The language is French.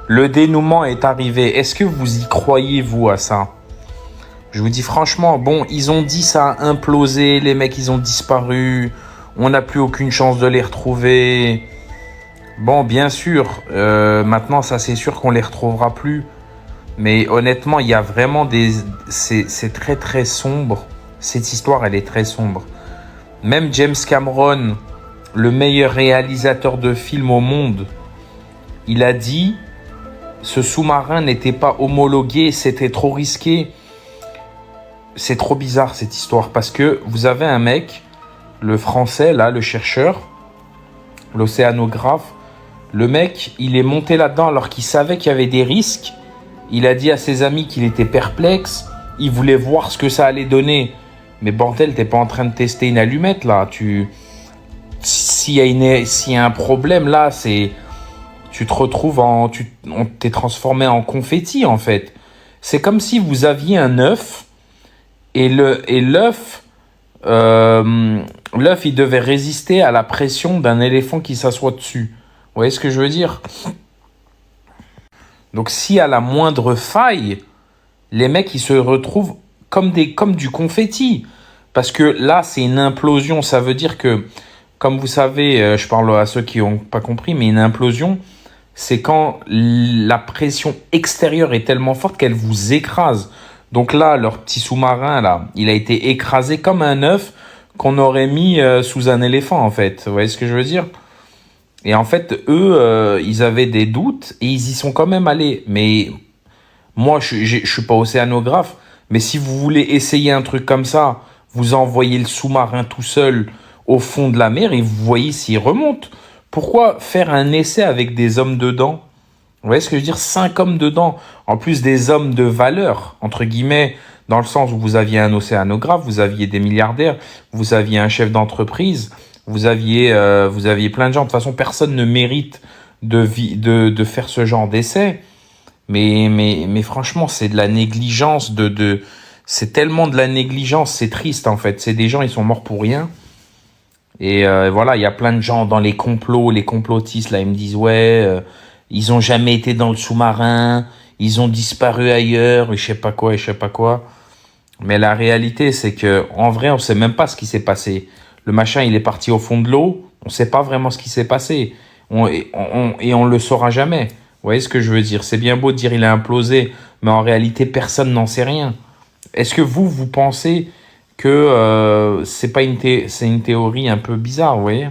Le dénouement est arrivé. Est-ce que vous y croyez, vous, à ça? Je vous dis franchement, bon, ils ont dit ça a implosé, les mecs, ils ont disparu, on n'a plus aucune chance de les retrouver. Bon, bien sûr, maintenant, ça c'est sûr qu'on les retrouvera plus. Mais honnêtement, il y a vraiment des... C'est très très sombre. Cette histoire, elle est très sombre. Même James Cameron, le meilleur réalisateur de films au monde, il a dit ce sous-marin n'était pas homologué, c'était trop risqué. C'est trop bizarre cette histoire parce que vous avez un mec, le français là, le chercheur, l'océanographe, le mec, il est monté là-dedans alors qu'il savait qu'il y avait des risques. Il a dit à ses amis qu'il était perplexe, il voulait voir ce que ça allait donner. Mais bordel, t'es pas en train de tester une allumette là. S'il y a un problème là, tu te retrouves on t'est transformé en confetti en fait. C'est comme si vous aviez un œuf et l'œuf, il devait résister à la pression d'un éléphant qui s'assoit dessus. Vous voyez ce que je veux dire? Donc si à la moindre faille, les mecs ils se retrouvent comme du confetti. Parce que là, c'est une implosion. Ça veut dire que, comme vous savez, je parle à ceux qui n'ont pas compris, mais une implosion, c'est quand la pression extérieure est tellement forte qu'elle vous écrase. Donc là, leur petit sous-marin, là, il a été écrasé comme un œuf qu'on aurait mis sous un éléphant, en fait. Vous voyez ce que je veux dire? Et en fait, eux, ils avaient des doutes et ils y sont quand même allés. Mais moi, je suis pas océanographe, mais si vous voulez essayer un truc comme ça, vous envoyez le sous-marin tout seul au fond de la mer et vous voyez s'il remonte. Pourquoi faire un essai avec des hommes dedans? Vous voyez ce que je veux dire? 5 hommes dedans. En plus des hommes de valeur, entre guillemets, dans le sens où vous aviez un océanographe, vous aviez des milliardaires, vous aviez un chef d'entreprise, vous aviez plein de gens. De toute façon, personne ne mérite de faire ce genre d'essai. Mais franchement, c'est de la négligence c'est tellement de la négligence, c'est triste en fait. C'est des gens, ils sont morts pour rien. Et voilà, il y a plein de gens dans les complots, les complotistes, là, ils me disent, ouais, ils ont jamais été dans le sous-marin, ils ont disparu ailleurs, et je sais pas quoi, et je sais pas quoi. Mais la réalité, c'est que en vrai, on sait même pas ce qui s'est passé. Le machin, il est parti au fond de l'eau, on sait pas vraiment ce qui s'est passé. Et on le saura jamais. Vous voyez ce que je veux dire? C'est bien beau de dire il a implosé, mais en réalité, personne n'en sait rien. Est-ce que vous pensez que c'est pas c'est une théorie un peu bizarre, vous voyez?